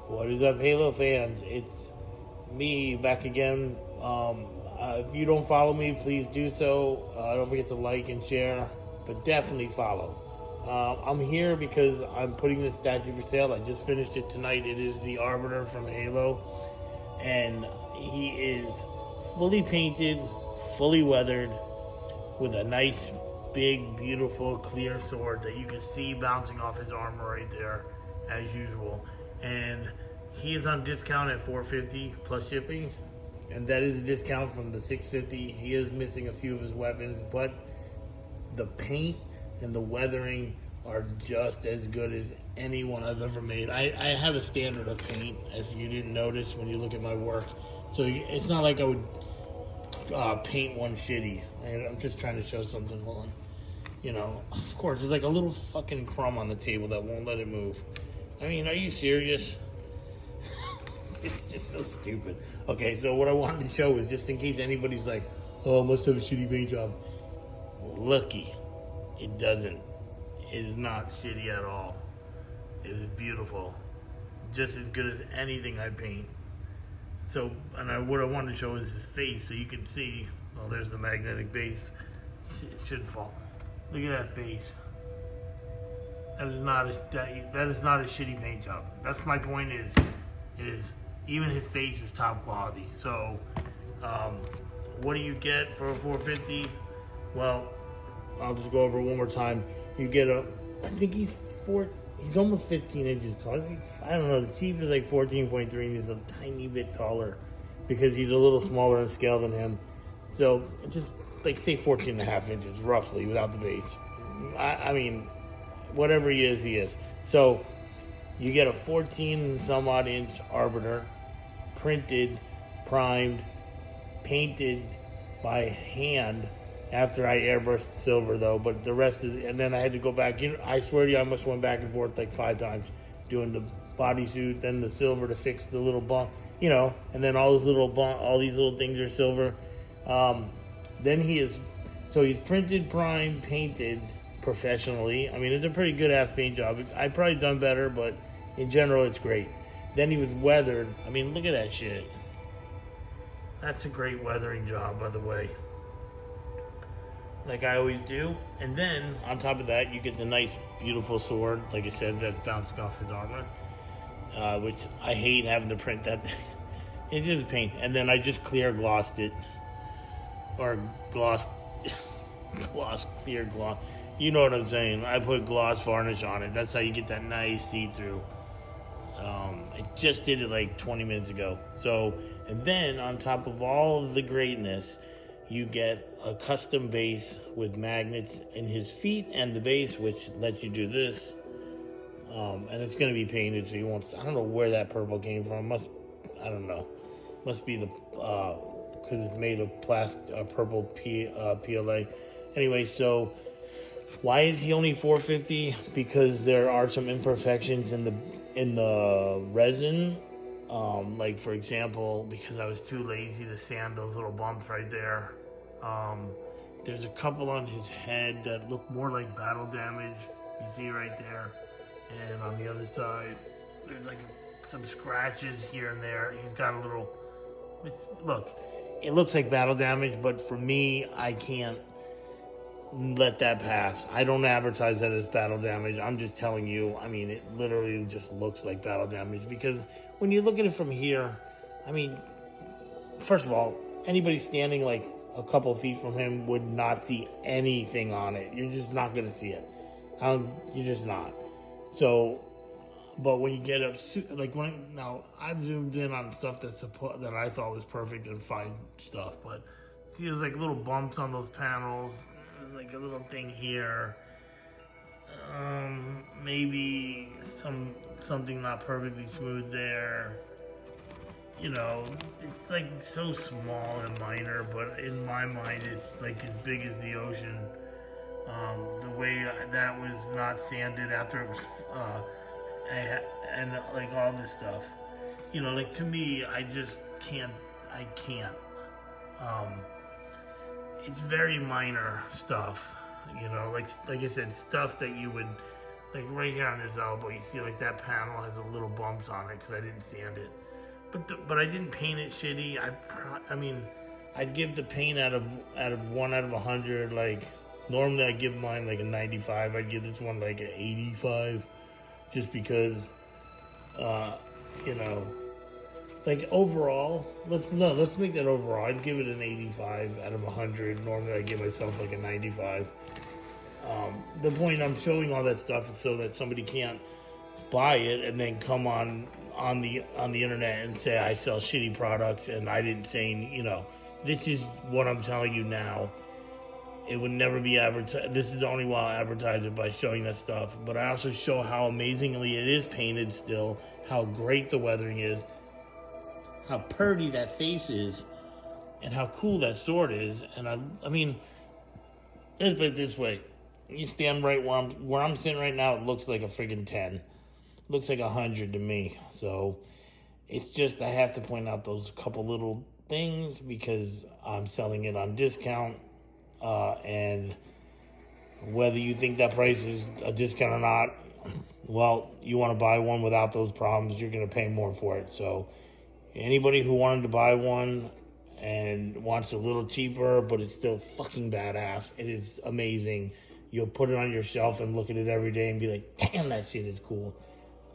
What is up, Halo fans? It's me back again. If you don't follow me, please do so. Don't forget to like and share, but definitely follow. I'm here because I'm putting this statue for sale. I just finished it tonight. It is the Arbiter from Halo, and he is fully painted, fully weathered, with a nice, big, beautiful, clear sword that you can see bouncing off his armor right there, as usual. And he is on discount at $450 plus shipping, and that is a discount from the $650. He is missing a few of his weapons, but the paint and the weathering are just as good as anyone I've ever made. I have a standard of paint, as you didn't notice when you look at my work. So it's not like I would paint one shitty. I'm just trying to show something. Hold on. You know, of course, there's like a little fucking crumb on the table that won't let it move. I mean, are you serious? It's just so stupid. Okay, so what I wanted to show is just in case anybody's like, oh, I must have a shitty paint job. Looky, it doesn't. It is not shitty at all. It is beautiful. Just as good as anything I paint. So, what I wanted to show is his face, so you can see. Well, there's the magnetic base. It should fall. Look at that face. That is not a shitty paint job. That's my point. Is even his face is top quality. So, what do you get for $450? Well, I'll just go over it one more time. You get I think he's almost 15 inches tall. I don't know. The Chief is like 14.3, and he's a tiny bit taller because he's a little smaller in scale than him. So just like say 14 and a half inches roughly without the base. I mean, whatever he is. So you get a 14 some odd inch Arbiter, printed, primed, painted by hand. After I airbrushed the silver, though, but the rest of it, and then I had to go back. I swear to you, I must went back and forth like 5 times doing the bodysuit, then the silver to fix the little bump, and then all these little things are silver. Then he's printed, primed, painted professionally. I mean, it's a pretty good ass paint job. I've probably done better, but in general, it's great. Then he was weathered. I mean, look at that shit. That's a great weathering job, by the way. Like I always do. And then, on top of that, you get the nice, beautiful sword, like I said, that's bouncing off his armor. Which I hate having to print that. It's just paint. And then I just clear glossed it. Or clear gloss. You know what I'm saying. I put gloss varnish on it. That's how you get that nice see-through. I just did it like 20 minutes ago. So, and then, on top of all of the greatness, you get a custom base with magnets in his feet and the base, which lets you do this. And it's going to be painted, so you won't. I don't know where that purple came from. I don't know. Must be the because it's made of purple PLA. Anyway, so why is he only $450? Because there are some imperfections in the resin. Like for example, because I was too lazy to sand those little bumps right there. There's a couple on his head that look more like battle damage. You see right there. And on the other side, there's like some scratches here and there. He's got a little, look, it looks like battle damage, but for me, I can't let that pass. I don't advertise that as battle damage. I'm just telling you, I mean, it literally just looks like battle damage because when you look at it from here, I mean, first of all, anybody standing like a couple feet from him would not see anything on it. You're just not going to see it. You're just not. So, but when you get up, now I've zoomed in on stuff that I thought was perfect and fine stuff, but there's like little bumps on those panels, like a little thing here, maybe something not perfectly smooth there. It's like so small and minor, but in my mind, it's like as big as the ocean. The way that was not sanded after it was, and like all this stuff, like to me, I just can't. It's very minor stuff, like I said, stuff that you would like right here on his elbow, you see like that panel has a little bumps on it because I didn't sand it. But I didn't paint it shitty. I mean, I'd give the paint out of 1 out of 100. Like normally I give mine like a 95. I'd give this one like an 85, just because, you know, like overall. Let's make that overall. I'd give it an 85 out of 100. Normally I give myself like a 95. The point I'm showing all that stuff is so that somebody can't buy it and then come on the internet and say I sell shitty products and I didn't say, you know, this is what I'm telling you now. It would never be advertised. This is the only way I'll advertise it, by showing that stuff. But I also show how amazingly it is painted still, how great the weathering is, how purty that face is, and how cool that sword is. And I mean, let's put it this way. You stand right where I'm sitting right now, it looks like a friggin' 10. Looks like 100 to me. So it's just, I have to point out those couple little things because I'm selling it on discount. And whether you think that price is a discount or not, well, you want to buy one without those problems, you're going to pay more for it. So anybody who wanted to buy one and wants a little cheaper, but it's still fucking badass, it is amazing. You'll put it on your shelf and look at it every day and be like, damn, that shit is cool.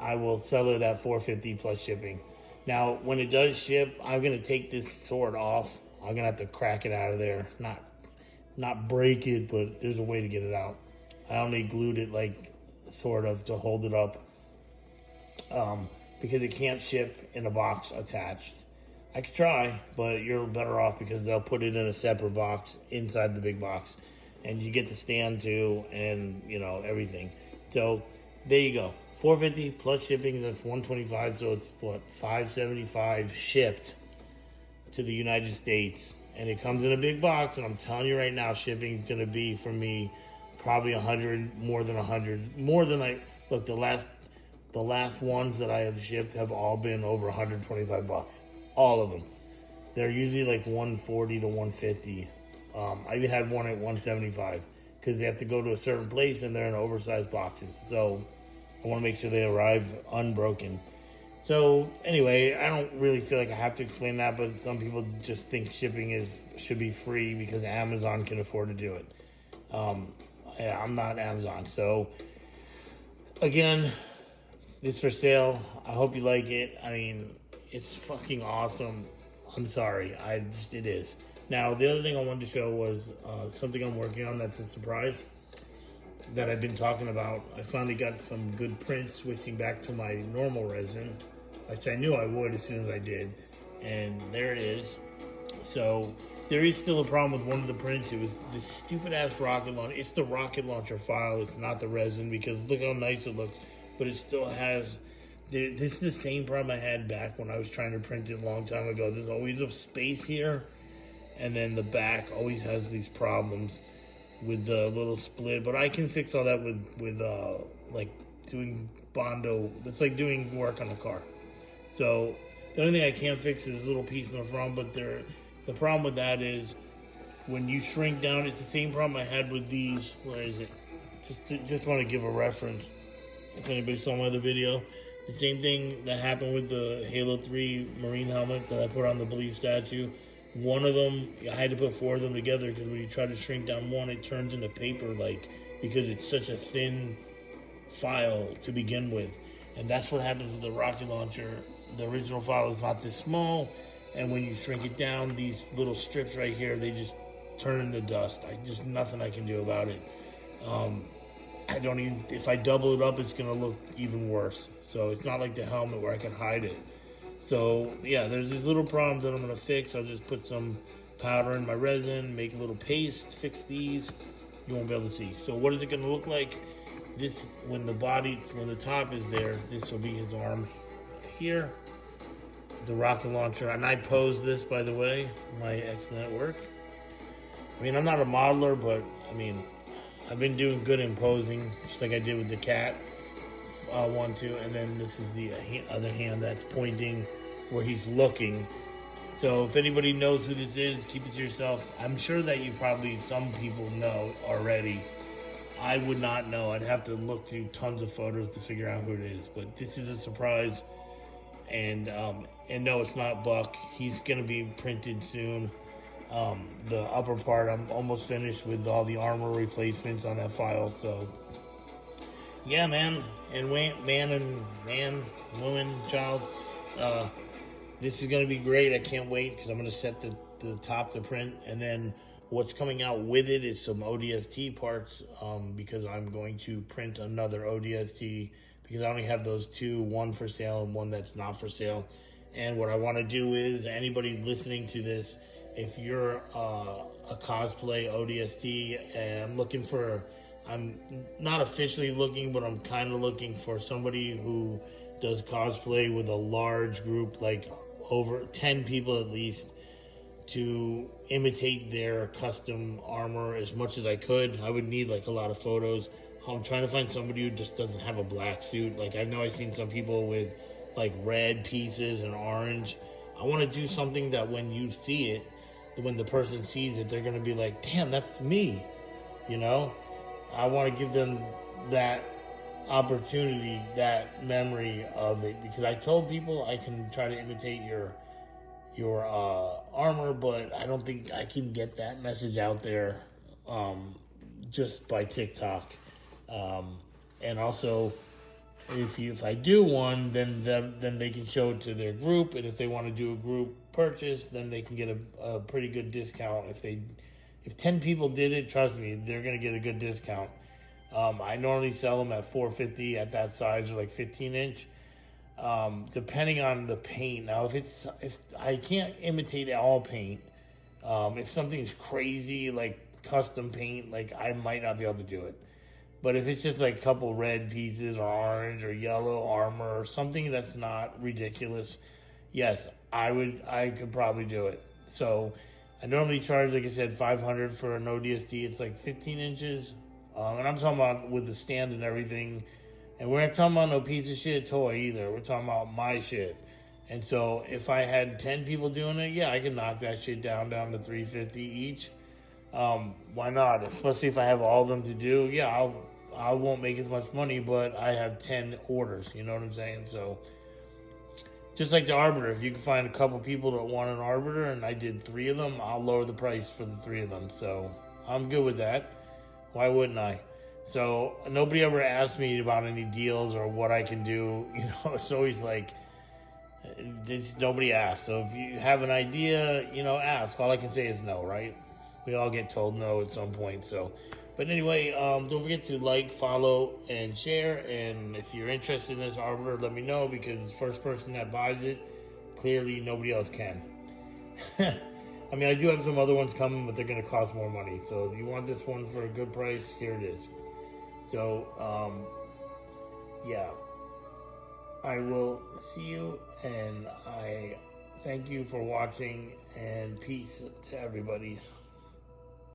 I will sell it at $450 plus shipping. Now, when it does ship, I'm going to take this sword off. I'm going to have to crack it out of there. Not break it, but there's a way to get it out. I only glued it, like, sort of, to hold it up. Because it can't ship in a box attached. I could try, but you're better off because they'll put it in a separate box inside the big box. And you get the stand too, and, you know, everything. So, there you go. $450 plus shipping, that's $125, so it's what, $575 shipped to the United States. And it comes in a big box, and I'm telling you right now, shipping is going to be, for me, probably 100, more than 100. More than look, the last ones that I have shipped have all been over $125. All of them. They're usually like 140 to 150. I even had one at 175 because they have to go to a certain place and they're in oversized boxes. So I want to make sure they arrive unbroken. So anyway, I don't really feel like I have to explain that, but some people just think shipping should be free because Amazon can afford to do it. Yeah, I'm not Amazon. So again, it's for sale. I hope you like it. I mean, it's fucking awesome. I'm sorry. It is. Now, the other thing I wanted to show was something I'm working on that's a surprise that I've been talking about. I finally got some good prints switching back to my normal resin, which I knew I would as soon as I did. And there it is. So there is still a problem with one of the prints. It was this stupid ass rocket launcher. It's the rocket launcher file. It's not the resin, because look how nice it looks. But it still has... This is the same problem I had back when I was trying to print it a long time ago. There's always a space here. And then the back always has these problems with the little split. But I can fix all that with like doing Bondo. It's like doing work on a car. So the only thing I can't fix is this little piece in the front. But the problem with that is when you shrink down, it's the same problem I had with these. Where is it? Just want to give a reference. If anybody saw my other video. The same thing that happened with the Halo 3 Marine helmet that I put on the Belief statue. One of them, I had to put 4 of them together because when you try to shrink down one, it turns into paper, because it's such a thin file to begin with. And that's what happens with the rocket launcher. The original file is not this small, and when you shrink it down, these little strips right here, they just turn into dust. Just nothing I can do about it. I don't even, if I double it up, it's going to look even worse. So it's not like the helmet where I can hide it. So, yeah, there's these little problems that I'm going to fix. I'll just put some powder in my resin, make a little paste, fix these. You won't be able to see. So what is it going to look like? This, when the top is there, this will be his arm here. The rocket launcher. And I posed this, by the way, my excellent work. I mean, I'm not a modeler, but, I mean, I've been doing good in posing, just like I did with the cat. 1, 2, and then this is the other hand that's pointing where he's looking. So if anybody knows who this is, keep it to yourself. I'm sure that some people know already. I would not know. I'd have to look through tons of photos to figure out who it is. But this is a surprise, and no, it's not Buck. He's gonna be printed soon. The upper part, I'm almost finished with all the armor replacements on that file. So, yeah, man, and man, woman, child. This is gonna be great. I can't wait because I'm gonna set the top to print, and then what's coming out with it is some ODST parts, because I'm going to print another ODST because I only have those two, one for sale and one that's not for sale. And what I want to do is, anybody listening to this, if you're a cosplay ODST, and I'm not officially looking, but I'm kind of looking for somebody who does cosplay with a large group, like over 10 people at least, to imitate their custom armor as much as I could. I would need like a lot of photos. I'm trying to find somebody who just doesn't have a black suit. Like, I know I've seen some people with like red pieces and orange. I want to do something that when you see it, when the person sees it, they're going to be like, damn, that's me. You know, I want to give them that opportunity, that memory of it, because I told people I can try to imitate your armor, but I don't think I can get that message out there just by TikTok. And also, if I do one, then they can show it to their group, and if they want to do a group purchase, then they can get a pretty good discount. If 10 people did it, trust me, they're gonna get a good discount. I normally sell them at $4.50 at that size, or like 15-inch. Depending on the paint. Now, if I can't imitate all paint, if something's crazy like custom paint, like I might not be able to do it. But if it's just like a couple red pieces or orange or yellow armor or something that's not ridiculous, yes, I could probably do it. So I normally charge, like I said, $500 for an ODST. It's like 15 inches, and I'm talking about with the stand and everything. And we're not talking about no piece of shit toy either. We're talking about my shit. And so if I had 10 people doing it, yeah, I could knock that shit down to $350 each. Why not? Especially if I have all of them to do. Yeah, I won't make as much money, but I have 10 orders. You know what I'm saying? So just like the Arbiter, if you can find a couple people that want an Arbiter, and I did 3 of them, I'll lower the price for the 3 of them. So I'm good with that. Why wouldn't I? So nobody ever asked me about any deals or what I can do. You know, it's always like, nobody asks. So if you have an idea, you know, ask. All I can say is no, right? We all get told no at some point. So, but anyway, don't forget to like, follow, and share. And if you're interested in this Arbiter, let me know, because the first person that buys it, clearly nobody else can. I mean, I do have some other ones coming, but they're going to cost more money. So if you want this one for a good price, here it is. So, yeah, I will see you, and I thank you for watching, and peace to everybody.